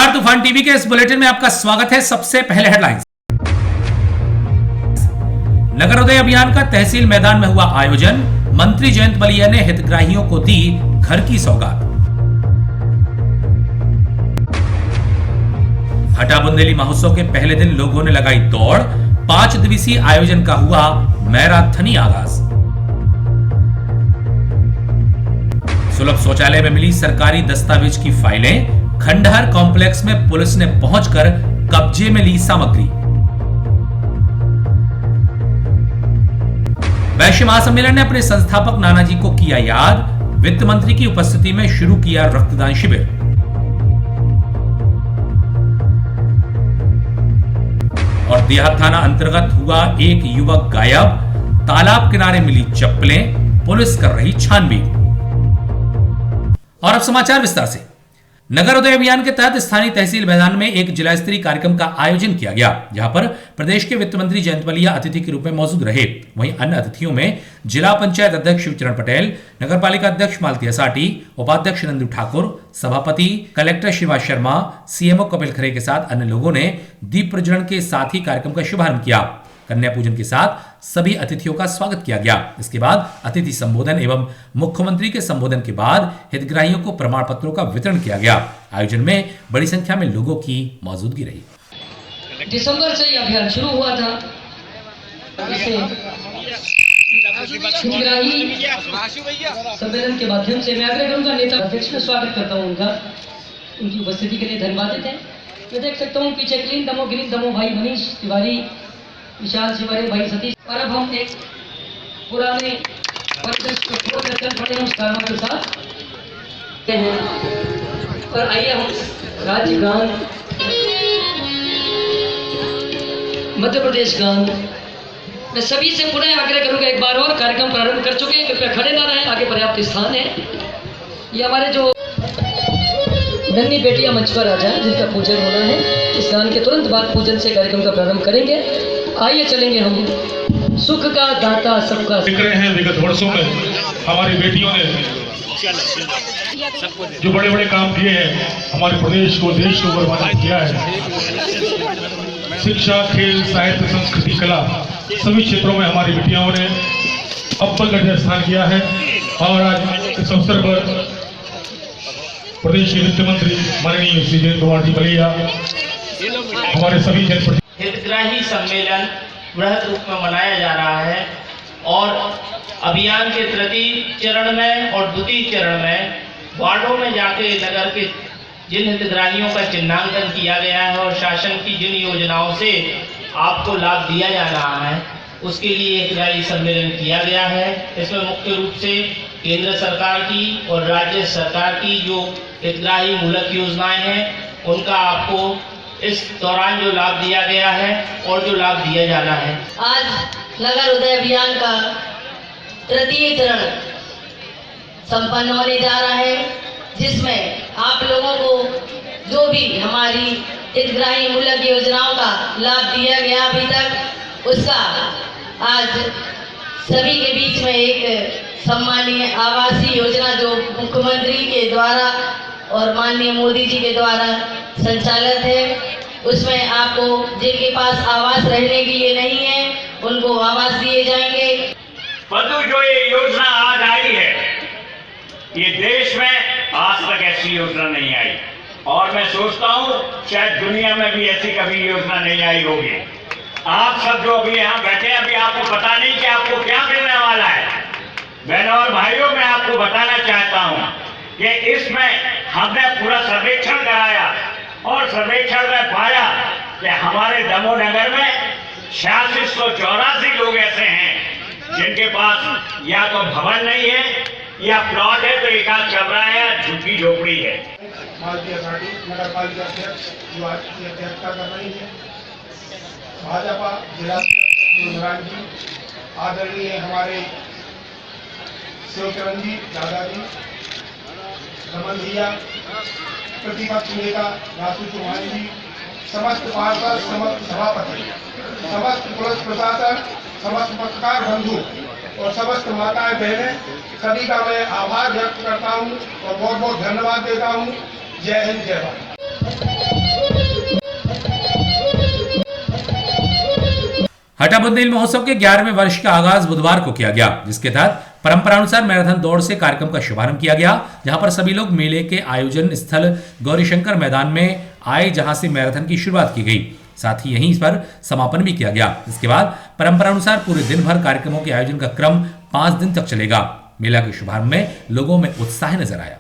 नमस्कार, तूफान टीवी के इस बुलेटिन में आपका स्वागत है। सबसे पहले हेडलाइंस। नगरोदय अभियान का तहसील मैदान में हुआ आयोजन। मंत्री जयंत बलिया ने हितग्राहियों को दी घर की सौगात। हटा बुंदेली महोत्सव के पहले दिन लोगों ने लगाई दौड़। 5 दिवसीय आयोजन का हुआ मैराथनी आगाज। सुलभ शौचालय में मिली सरकारी दस्तावेज की फाइलें। खंडहर कॉम्प्लेक्स में पुलिस ने पहुंचकर कब्जे में ली सामग्री। वैश्य महासम्मेलन ने अपने संस्थापक नानाजी को किया याद। वित्त मंत्री की उपस्थिति में शुरू किया रक्तदान शिविर। और देहात थाना अंतर्गत हुआ एक युवक गायब। तालाब किनारे मिली चप्पलें, पुलिस कर रही छानबीन। और अब समाचार विस्तार से। नगरोदय अभियान के तहत स्थानीय तहसील मैदान में एक जिला स्तरीय कार्यक्रम का आयोजन किया गया, जहां पर प्रदेश के वित्त मंत्री जयंत बलिया अतिथि के रूप में मौजूद रहे। वहीं अन्य अतिथियों में जिला पंचायत अध्यक्ष शिवचरण पटेल, नगरपालिका अध्यक्ष मालती हसाटी, उपाध्यक्ष नंदू ठाकुर, सभापति कलेक्टर श्रीवास शर्मा, सीएमओ कपिल खरे के साथ अन्य लोगों ने दीप प्रज्वलन के साथ ही कार्यक्रम का शुभारंभ किया। कन्या पूजन के साथ सभी अतिथियों का स्वागत किया गया। इसके बाद अतिथि संबोधन एवं मुख्यमंत्री के संबोधन के बाद हितग्राहियों को प्रमाण पत्रों का वितरण किया गया। आयोजन में बड़ी संख्या में लोगों की मौजूदगी रही। दिसंबर से यह अभियान शुरू हुआ था। इसे हितग्राही सम्मेलन के माध्यम से मैं आग्रह करूंगा, नेता अध्यक्ष में स्वागत करता हूं उनकी उपस्थिति के लिए धन्यवाद देते हैं। मैं देख सकता हूँ पीछे गिरीन दमो भाई मनीष तिवारी, विशाल शिवारे भाई सतीश। और अब हम एक पुराने के साथ हैं। और आइए हम राज्य गान, मध्य प्रदेश गान, मैं सभी से पुनः आग्रह करूंगा, एक बार और कार्यक्रम प्रारंभ कर चुके हैं, कृपया खड़े ना रहें, आगे पर्याप्त स्थान है। ये हमारे जो नन्ही बेटियां मंच पर आ जाए, जिनका पूजन होना है। इस गान के तुरंत बाद पूजन से कार्यक्रम का प्रारंभ करेंगे। आइए चलेंगे हम। सुख का दाता सबका दिख रहे हैं। विगत वर्षों में हमारी बेटियों ने जो बड़े बड़े काम किए हैं, हमारे प्रदेश को, देश को बर्बाद किया है। शिक्षा, खेल, साहित्य, संस्कृति, कला सभी क्षेत्रों में हमारी बेटियों ने अव्वल स्थान किया है। और आज इस अवसर पर प्रदेश के वित्त मंत्री माननीय श्री जयंत बलिया, हमारे सभी जनप्रतिनिधि, हितग्राही सम्मेलन बृहद रूप में मनाया जा रहा है। और अभियान के तृतीय चरण में और द्वितीय चरण में वार्डों में जाके नगर के जिन हितग्राहियों का चिन्हांकन किया गया है और शासन की जिन योजनाओं से आपको लाभ दिया जा रहा है, उसके लिए हितग्राही सम्मेलन किया गया है। इसमें मुख्य रूप से केंद्र सरकार की और राज्य सरकार की जो हितग्राही मूलक योजनाएं हैं, उनका आपको इस दौरान जो लाभ दिया गया है और जो लाभ दिया जाना है। आज नगरोदय अभियान का तृतीय चरण संपन्न होने जा रहा है, जिसमें आप लोगों को जो भी हमारी हितग्राही मूलक योजनाओं का लाभ दिया गया अभी तक, उसका आज सभी के बीच में एक सम्मानीय आवासीय योजना जो मुख्यमंत्री के द्वारा और माननीय मोदी जी के द्वारा संचालित है, उसमें आपको जिनके पास आवास रहने के लिए नहीं है, उनको आवास दिए जाएंगे। परंतु जो ये योजना आज आई है, ये देश में आज तक ऐसी योजना नहीं आई। और मैं सोचता हूँ शायद दुनिया में भी ऐसी कभी योजना नहीं आई होगी। आप सब जो अभी यहाँ बैठे हैं, अभी आपको पता नहीं कि आपको क्या मिलने वाला है। बहनों और भाइयों, मैं आपको बताना चाहता हूँ कि इसमें हमने पूरा सर्वेक्षण कराया और सर्वेक्षण में पाया कि हमारे दमोह नगर में 8684 लोग ऐसे हैं जिनके पास या तो भवन नहीं है या प्लॉट है तो एक आध कमरा है या झुग्गी झोपड़ी है। मालती हसाटी नगरपालिका अध्यक्ष जो आज की अध्यक्षता कर रही है, भाजपा जिला नारायण जी, आदरणीय हमारे शिवचरण जी, दादाजी, रमन भैया, प्रतिपक्ष नेता रासू चौहान जी, समस्त पार्षद, समस्त सभापति, समस्त पुलिस प्रशासन, समस्त पत्रकार बंधु और समस्त माताएं बहनें, सभी का मैं आभार व्यक्त करता हूं और बहुत बहुत धन्यवाद देता हूं। जय हिंद, जय भारत। हटा बुंदेली महोत्सव के 11वें वर्ष का आगाज बुधवार को किया गया, जिसके तहत परंपरानुसार मैराथन दौड़ से कार्यक्रम का शुभारंभ किया गया, जहां पर सभी लोग मेले के आयोजन स्थल गौरीशंकर मैदान में आए, जहां से मैराथन की शुरुआत की गई। साथ ही यहीं पर समापन भी किया गया। इसके बाद परंपरानुसार पूरे दिन भर कार्यक्रमों के आयोजन का क्रम 5 दिन तक चलेगा। मेला के शुभारंभ में लोगों में उत्साह नजर आया।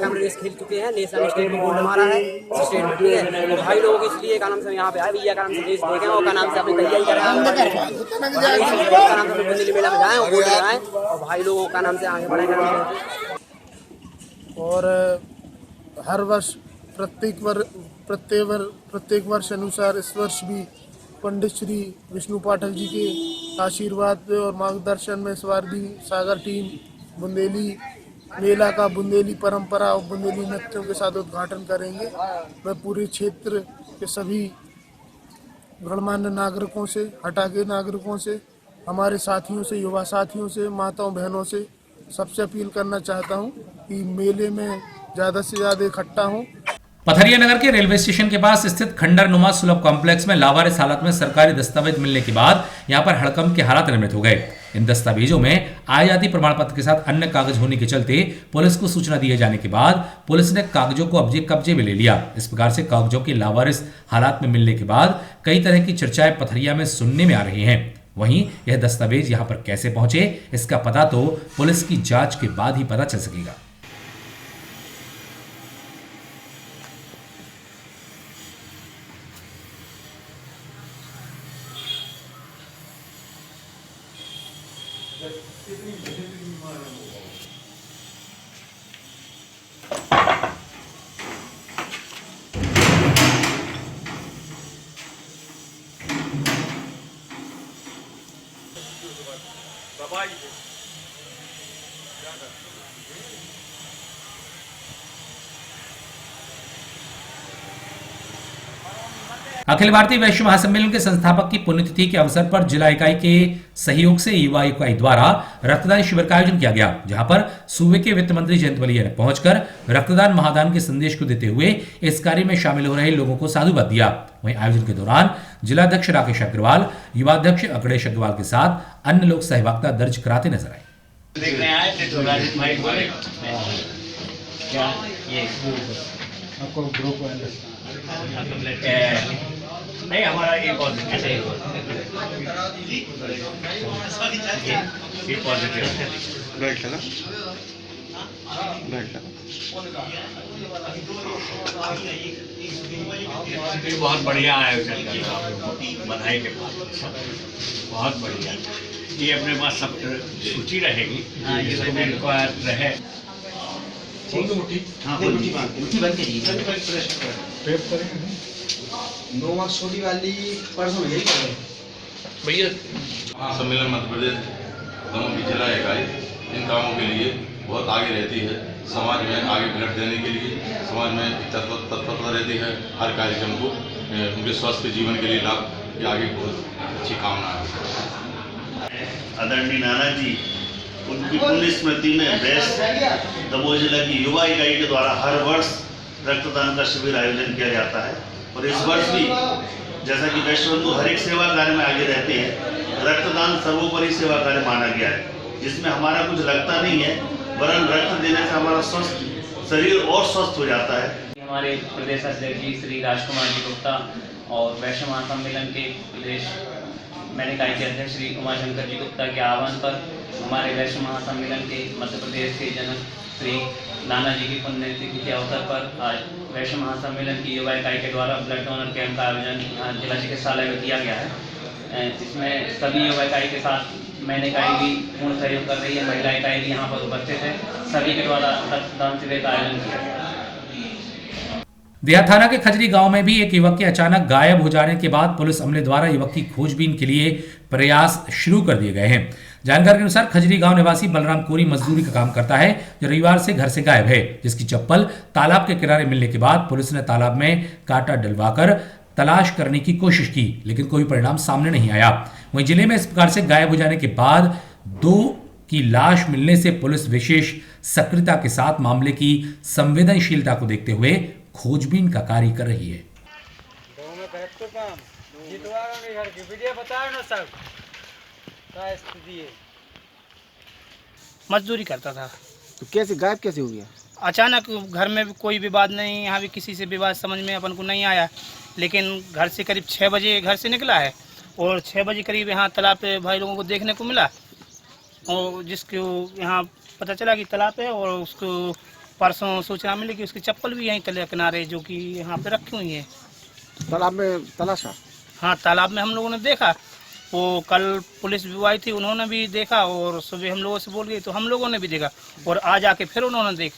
हम रेस खेल चुके हैं, नेशनल स्टेट में गोल्ड हमारा है, स्टेट में ठीक है। तो भाई लोगों के इसलिए का नाम से यहाँ पे आए, भैया का नाम से रेस देखें और का नाम से अपनी तैयारी करें, का नाम से बुंदेली मेला में जाएं और गोल्ड लगाएं और भाई लोगों का नाम से आगे बढ़ेंगे। और हर वर्ष प्रत्येक वर्ष अनुसार इस वर्ष भी पंडित श्री विष्णु पाठक जी के आशीर्वाद और मार्गदर्शन में इस बार भी सागर टीम बुंदेली मेला का बुंदेली परंपरा और बुंदेली नृत्यों के साथ उद्घाटन करेंगे। मैं पूरे क्षेत्र के सभी गणमान्य नागरिकों से, हटा के नागरिकों से, हमारे साथियों से, युवा साथियों से, माताओं बहनों से सबसे अपील करना चाहता हूं कि मेले में ज़्यादा से ज़्यादा इकट्ठा हों। पथरिया नगर के रेलवे स्टेशन के पास स्थित खंडर नुमा सुलभ कॉम्प्लेक्स में लावारिस हालत में सरकारी दस्तावेज मिलने के बाद यहां पर हड़कंप के हालात निर्मित हो गए। इन दस्तावेजों में आयाती प्रमाण पत्र के साथ अन्य कागज होने के चलते पुलिस को सूचना दिए जाने के बाद पुलिस ने कागजों को कब्जे में ले लिया। इस प्रकार से कागजों के लावारिस हालात में मिलने के बाद कई तरह की चर्चाएं पथरिया में सुनने में आ रही हैं। वहीं यह दस्तावेज यहां पर कैसे पहुंचे, इसका पता तो पुलिस की जांच के बाद ही पता चल सकेगा। अखिल भारतीय वैश्य महासम्मेलन के संस्थापक की पुण्यतिथि के अवसर पर जिला इकाई के सहयोग से युवा इकाई द्वारा रक्तदान शिविर का आयोजन किया गया, जहां पर सूबे के वित्त मंत्री जयंत मलिया ने पहुंचकर रक्तदान महादान के संदेश को देते हुए इस कार्य में शामिल हो रहे लोगों को साधुवाद दिया। वहीं आयोजन के दौरान जिलाध्यक्ष राकेश अग्रवाल, युवाध्यक्ष अकड़ेश अग्रवाल के साथ अन्य लोग सहभागिता दर्ज कराते नजर आए। देखने आए थे तो राजेश भाई बोले क्या ये आपको ग्रुप नहीं, हमारा ये पॉजिटिव है, ये पॉजिटिव है। बैठ लगा बहुत बढ़िया आयोजन कर रहा हूँ, बधाई के बाद बहुत बढ़िया। ये अपने पास सब सूची रहेगी, जिसमें इंक्वायर रहे। नो मार्क्स छोटी वाली परसों यही करें भैया। सम्मेलन मध्य प्रदेश दोनों की जिला इकाई इन कामों के लिए बहुत आगे रहती है। समाज में आगे ब्लड देने के लिए समाज में तत्परता रहती है। हर कार्यक्रम को उनके स्वस्थ जीवन के लिए लाभ की आगे बहुत अच्छी कामना है। आदरणीय नाना जी, उनकी पुण्य स्मृति में बेस्ट दमोह जिला की युवा इकाई के द्वारा हर वर्ष रक्तदान का शिविर आयोजन किया जाता है और इस वर्ष भी जैसा कि वैश्वबंधु हर एक सेवा कार्य में आगे रहते हैं, रक्तदान सर्वोपरि सेवा कार्य माना गया है, जिसमें हमारा कुछ लगता नहीं है, वरन रक्त देने से हमारा स्वस्थ शरीर और स्वस्थ हो जाता है। हमारे प्रदेश अध्यक्ष जी श्री राजकुमार जी गुप्ता और वैश्य महासम्मेलन के प्रदेश मेडिकाई के अध्यक्ष श्री उमाशंकर जी गुप्ता के आह्वान पर हमारे वैश्य महासम्मेलन के मध्य प्रदेश के जनक श्री नाना जी की पुण्यतिथि के अवसर पर आज वैश्य महासम्मेलन की युवा इकाई के द्वारा ब्लड डोनर कैंप का आयोजन यहाँ जिला चिकित्सालय में किया गया है। इसमें सभी युवा इकाई के साथ मैंने इकाई भी पूर्ण सहयोग कर रही है, महिला इकाई भी यहाँ पर उपस्थित है। सभी के द्वारा रक्तदान शिविर का आयोजन किया गया। देहात थाना के खजरी गांव में भी एक युवक के अचानक गायब हो जाने के बाद पुलिस अमले द्वारा युवक की खोजबीन के लिए प्रयास शुरू कर दिए गए हैं। जानकारी के अनुसार खजरी गांव निवासी बलराम कोरी मजदूरी का काम करता है, जो रविवार से घर से गायब है, जिसकी चप्पल तालाब के किनारे मिलने के बाद पुलिस ने तालाब में कांटा डलवाकर तलाश करने की कोशिश की, लेकिन कोई परिणाम सामने नहीं आया। वहीं जिले में इस प्रकार से गायब हो जाने के बाद 2 की लाश मिलने से पुलिस विशेष सक्रियता के साथ मामले की संवेदनशीलता को देखते हुए खोजबीन का कार्य कर रही है। मजदूरी करता था। तो कैसे गायब कैसे हो गया? अचानक घर में भी कोई विवाद नहीं, यहाँ भी किसी से विवाद समझ में अपन को नहीं आया, लेकिन घर से करीब 6 बजे घर से निकला है और 6 बजे करीब यहाँ तालाब पे भाई लोगों को देखने को मिला, और जिसको यहाँ पता चला कि तालाब है, और उसको परसों सूचना मिली कि उसकी चप्पल भी यहीं तले किनारे जो कि यहाँ पे रखी हुई है। तालाब में तलाशा? हाँ, तालाब में हम लोगों ने देखा। वो कल पुलिस भी आई थी, उन्होंने भी देखा, और सुबह हम लोगों से बोल गई तो हम लोगों ने भी देखा, और आज आके फिर उन्होंने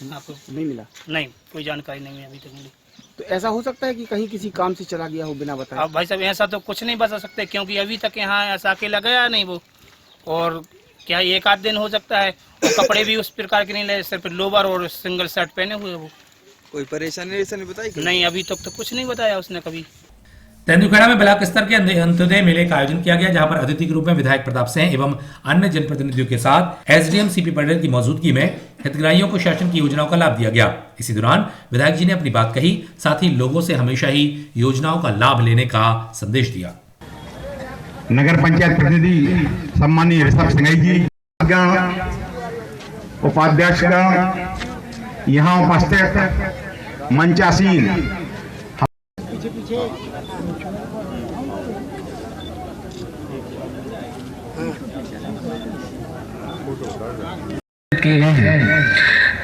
आपको नहीं मिला? नहीं, कोई जानकारी नहीं अभी तक मिली। तो ऐसा हो सकता है कि कहीं किसी काम से चला गया हो बिना बताए? अब भाई साहब ऐसा तो कुछ नहीं बता सकते, क्योंकि अभी तक यहाँ ऐसा अकेला गया नहीं वो, और क्या 1 आध दिन हो सकता है। और कपड़े भी उस प्रकार के नहीं ले, सिर्फ लोवर और सिंगल शर्ट पहने हुए वो। कोई परेशानी ऐसा नहीं बताई? नहीं, अभी तक तो कुछ नहीं बताया उसने कभी। तेंदुखेड़ा में ब्लॉक स्तर के अंत्योदय मेले का आयोजन किया गया, जहां पर अतिथि के रूप में विधायक प्रताप सिंह एवं अन्य जनप्रतिनिधियों के साथ एसडीएम सीपी पटेल की मौजूदगी में हितग्राहियों को शासन की योजनाओं का लाभ दिया गया। इसी दौरान विधायक जी ने अपनी बात कही, साथ ही लोगों से हमेशा ही योजनाओं का लाभ लेने का संदेश दिया। नगर पंचायत प्रतिनिधि सम्मानीय ऋषभ सिंह जी, उपाध्यक्ष यहाँ उपस्थित मंचासीन पीछे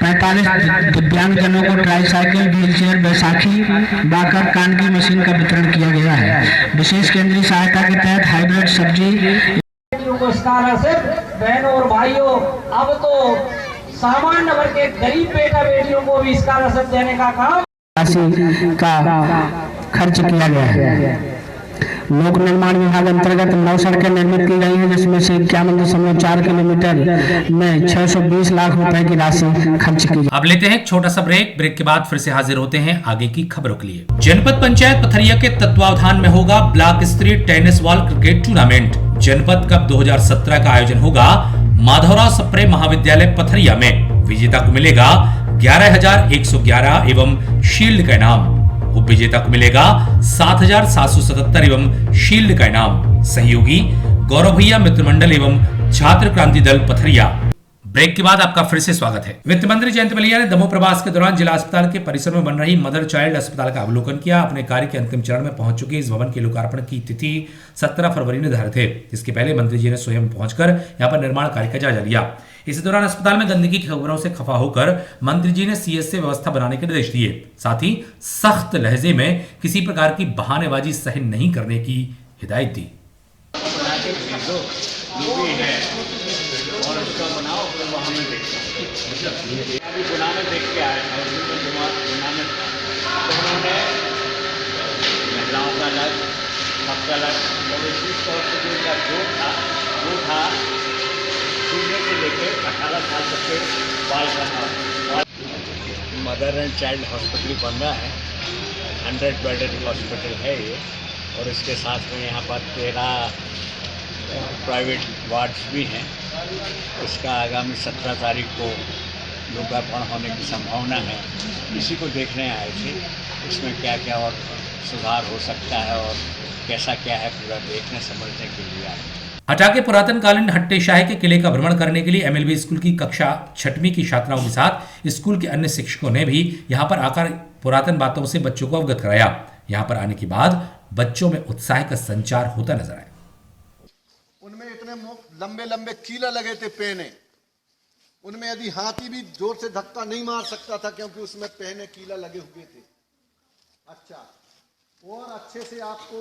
45 दिव्यांगजनों को ट्राईसाइकिल, व्हीलचेयर, बैसाखी, बाकर, कान की मशीन का वितरण किया गया है। विशेष केंद्रीय सहायता के तहत हाइब्रिड सब्जी को स्कॉलरशिप, बहनों और भाइयों, अब तो सामान्य वर्ग के गरीब बेटा बेटियों को भी स्कॉलरशिप देने का काम राशि का खर्च किया गया है। लोक निर्माण विभाग अंतर्गत 9 सड़कें निर्मित की गई हैं, जिसमें से 51.4 किलोमीटर में 620 लाख रुपए की राशि खर्च की। अब लेते हैं एक छोटा सा ब्रेक के बाद फिर से हाजिर होते हैं आगे की खबरों के लिए। जनपद पंचायत पथरिया के तत्वावधान में होगा ब्लॉक स्तरीय टेनिस बॉल क्रिकेट टूर्नामेंट। जनपद कप 2017 का आयोजन होगा माधवराव सप्रे महाविद्यालय पथरिया में। विजेता को मिलेगा 11,111 एवं शील्ड का इनाम। उपविजेता को मिलेगा 7,777 एवं शील्ड का इनाम। सहयोगी गौरव भैया मित्र मंडल एवं छात्र क्रांति दल पथरिया। ब्रेक के बाद आपका फिर से स्वागत है। वित्त मंत्री जयंत मलिया ने दमोह प्रवास के दौरान जिला अस्पताल के परिसर में बन रही मदर चाइल्ड अस्पताल का अवलोकन किया। अपने कार्य के अंतिम चरण में पहुंच चुके इस भवन के लोकार्पण की तिथि 17 फरवरी निर्धारित है। इसके पहले मंत्री जी ने स्वयं पहुंचकर यहां पर निर्माण कार्य का जायजा लिया। इसी दौरान अस्पताल में गंदगी की खबरों से खफा होकर मंत्री जी ने सीएस से व्यवस्था बनाने के निर्देश दिए। साथ ही सख्त लहजे में किसी प्रकार की बहानेबाजी सहन नहीं करने की हिदायत दी। गुना में देख के आए थे, गुना में तो उन्होंने महिलाओं का अलग, सबका अलग, और इस तौर पर जो उनका जो था शून्य से लेकर 18 साल तक के बाल का था। मदर एंड चाइल्ड हॉस्पिटल बन रहा है, 100 बेडेड हॉस्पिटल है ये, और इसके साथ में यहाँ पर 13 प्राइवेट वार्ड्स भी हैं। इसका आगामी 17 तारीख को लोकार्पण होने की संभावना है। इसी को देखने आए थे, इसमें क्या क्या और सुधार हो सकता है और कैसा क्या है पूरा देखने समझने के लिए आए। हटा के पुरातन कालीन हट्टे शाही के किले का भ्रमण करने के लिए एमएलबी स्कूल की कक्षा 6वीं की छात्राओं के साथ स्कूल के अन्य शिक्षकों ने भी यहां पर आकर पुरातन बातों से बच्चों को अवगत कराया। यहां पर आने के बाद बच्चों में उत्साह का संचार होता नजर आया। उनमें इतने लंबे लंबे कीला लगे थे पहने, उनमें यदि हाथी भी जोर से धक्का नहीं मार सकता था क्योंकि उसमें पहने कीला लगे हुए थे। अच्छा, और अच्छे से आपको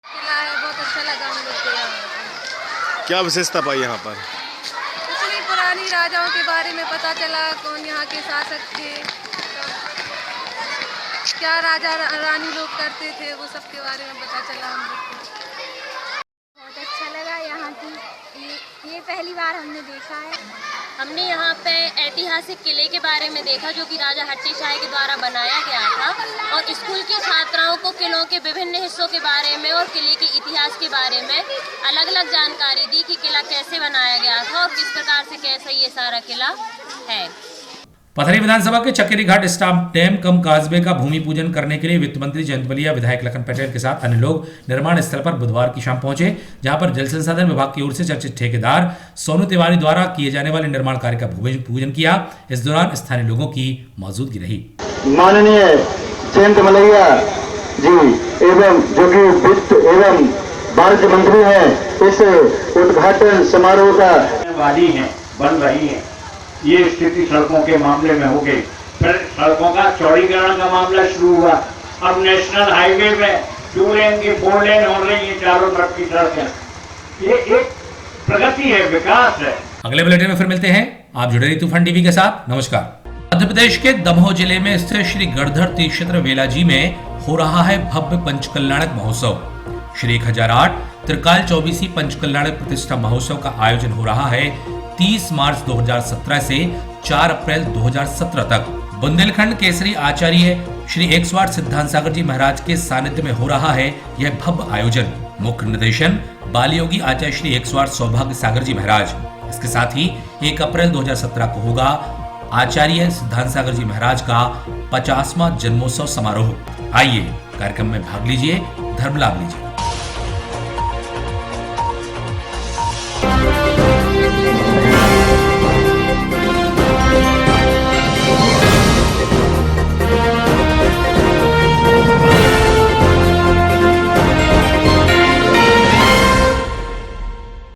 किला है, बहुत अच्छा लगा हम लोग को यहाँ। क्या विशेषता पाई यहाँ पर? कुछ नहीं, पुरानी राजाओं के बारे में पता चला, कौन यहाँ के शासक थे, क्या राजा रानी लोग करते थे, वो सब के बारे में पता चला हम लोग को। बहुत अच्छा लगा यहाँ की, ये पहली बार हमने देखा है। हमने यहाँ पे ऐतिहासिक किले के बारे में देखा जो कि राजा हट्टी शाही के द्वारा बनाया गया था, और स्कूल की छात्राओं को किलों के विभिन्न हिस्सों के बारे में और किले के इतिहास के बारे में अलग अलग जानकारी दी कि किला कैसे बनाया गया था और किस प्रकार से कैसे ये सारा किला है। पथरी विधानसभा के चकेरी घाट स्टाम्प डैम कम काजबे का भूमि पूजन करने के लिए वित्त मंत्री जयंत मलिया, विधायक लखन पटेल के साथ अन्य लोग निर्माण स्थल पर बुधवार की शाम पहुंचे, जहां पर जल संसाधन विभाग की ओर से चर्चित ठेकेदार सोनू तिवारी द्वारा किए जाने वाले निर्माण कार्य का भूमि पूजन किया। इस दौरान स्थानीय लोगों की मौजूदगी रही। माननीय जयंत मलिया जी एवं जो कि वित्त एवं वाणिज्य मंत्री हैं, इस उद्घाटन समारोह का वाली है, बन रही है। ये स्थिति सड़कों के मामले में हो गई, फिर सड़कों का चौड़ीकरण का मामला शुरू हुआ। अब नेशनल हाईवे में 2 लेन की 4 लेन हो रही है, चारों तरफ की सड़कें। ये एक प्रगति है, विकास है। अगले बुलेटिन में फिर मिलते हैं। आप जुड़े रहिए तूफान टीवी के साथ। नमस्कार। मध्य प्रदेश के दमोह जिले में स्थित श्री गढ़धर तीर्थक्षेत्र वेलाजी में हो रहा है भव्य पंचकल्याणक महोत्सव। श्री 1008 त्रिकाल 24वीं पंचकल्याणक प्रतिष्ठा महोत्सव का आयोजन हो रहा है 30 मार्च 2017 से 4 अप्रैल 2017 तक। बुंदेलखंड केसरी आचार्य श्री 108 सिद्धांत सागर जी महाराज के सानिध्य में हो रहा है यह भव्य आयोजन। मुख्य निर्देशन बालयोगी आचार्य श्री 108 सौभाग्य सागर जी महाराज। इसके साथ ही 1 अप्रैल 2017 को होगा आचार्य सिद्धांत सागर जी महाराज का 50वां जन्मोत्सव समारोह। आइए कार्यक्रम में भाग लीजिए, धर्म लाभ लीजिए।